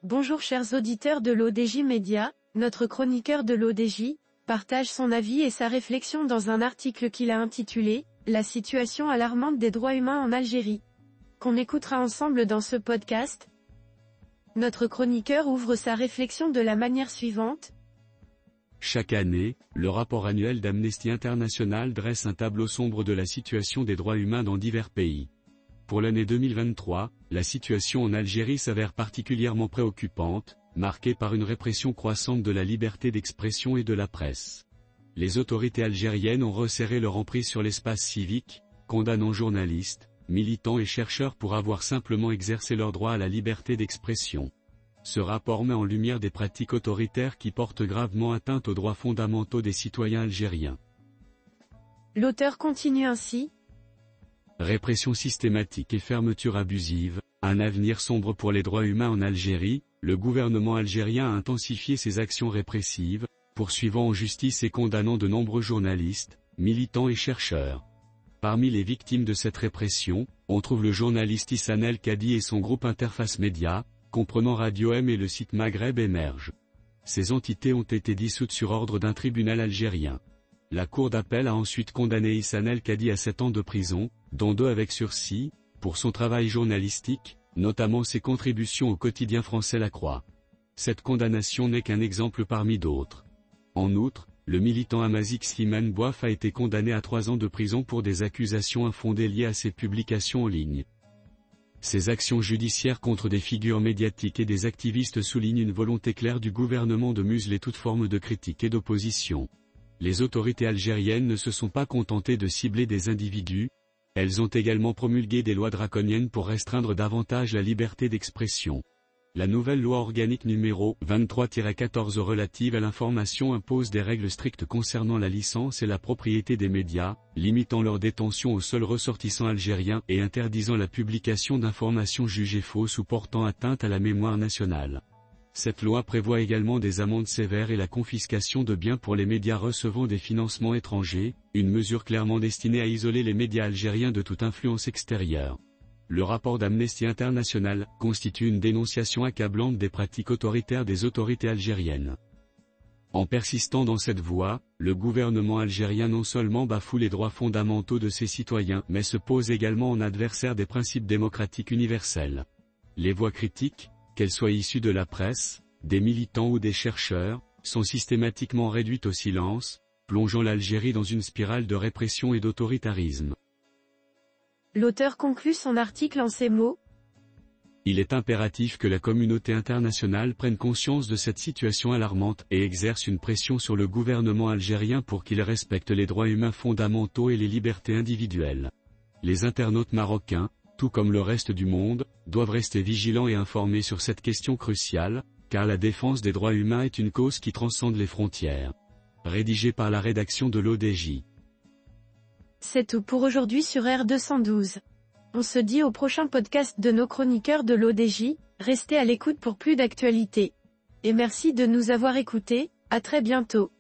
Bonjour chers auditeurs de l'ODJ Média, notre chroniqueur de l'ODJ partage son avis et sa réflexion dans un article qu'il a intitulé « La situation alarmante des droits humains en Algérie », qu'on écoutera ensemble dans ce podcast. Notre chroniqueur ouvre sa réflexion de la manière suivante. Chaque année, le rapport annuel d'Amnesty International dresse un tableau sombre de la situation des droits humains dans divers pays. Pour l'année 2023, la situation en Algérie s'avère particulièrement préoccupante, marquée par une répression croissante de la liberté d'expression et de la presse. Les autorités algériennes ont resserré leur emprise sur l'espace civique, condamnant journalistes, militants et chercheurs pour avoir simplement exercé leur droit à la liberté d'expression. Ce rapport met en lumière des pratiques autoritaires qui portent gravement atteinte aux droits fondamentaux des citoyens algériens. L'auteur continue ainsi. Répression systématique et fermeture abusive, un avenir sombre pour les droits humains en Algérie, le gouvernement algérien a intensifié ses actions répressives, poursuivant en justice et condamnant de nombreux journalistes, militants et chercheurs. Parmi les victimes de cette répression, on trouve le journaliste Issane El Kadi et son groupe Interface Média, comprenant Radio M et le site Maghreb Émerge. Ces entités ont été dissoutes sur ordre d'un tribunal algérien. La cour d'appel a ensuite condamné Issane El Kadi à 7 ans de prison, dont 2 avec sursis, pour son travail journalistique, notamment ses contributions au quotidien français La Croix. Cette condamnation n'est qu'un exemple parmi d'autres. En outre, le militant Amazight Slimane Bouaf a été condamné à 3 ans de prison pour des accusations infondées liées à ses publications en ligne. Ces actions judiciaires contre des figures médiatiques et des activistes soulignent une volonté claire du gouvernement de museler toute forme de critique et d'opposition. Les autorités algériennes ne se sont pas contentées de cibler des individus, elles ont également promulgué des lois draconiennes pour restreindre davantage la liberté d'expression. La nouvelle loi organique numéro 23-14 relative à l'information impose des règles strictes concernant la licence et la propriété des médias, limitant leur détention aux seuls ressortissants algériens et interdisant la publication d'informations jugées fausses ou portant atteinte à la mémoire nationale. Cette loi prévoit également des amendes sévères et la confiscation de biens pour les médias recevant des financements étrangers, une mesure clairement destinée à isoler les médias algériens de toute influence extérieure. Le rapport d'Amnesty International constitue une dénonciation accablante des pratiques autoritaires des autorités algériennes. En persistant dans cette voie, le gouvernement algérien non seulement bafoue les droits fondamentaux de ses citoyens mais se pose également en adversaire des principes démocratiques universels. Les voix critiques, qu'elles soient issues de la presse, des militants ou des chercheurs, sont systématiquement réduites au silence, plongeant l'Algérie dans une spirale de répression et d'autoritarisme. L'auteur conclut son article en ces mots. Il est impératif que la communauté internationale prenne conscience de cette situation alarmante et exerce une pression sur le gouvernement algérien pour qu'il respecte les droits humains fondamentaux et les libertés individuelles. Les internautes marocains, tout comme le reste du monde, doivent rester vigilants et informés sur cette question cruciale, car la défense des droits humains est une cause qui transcende les frontières. Rédigé par la rédaction de l'ODJ. C'est tout pour aujourd'hui sur R212. On se dit au prochain podcast de nos chroniqueurs de l'ODJ, restez à l'écoute pour plus d'actualités. Et merci de nous avoir écoutés, à très bientôt.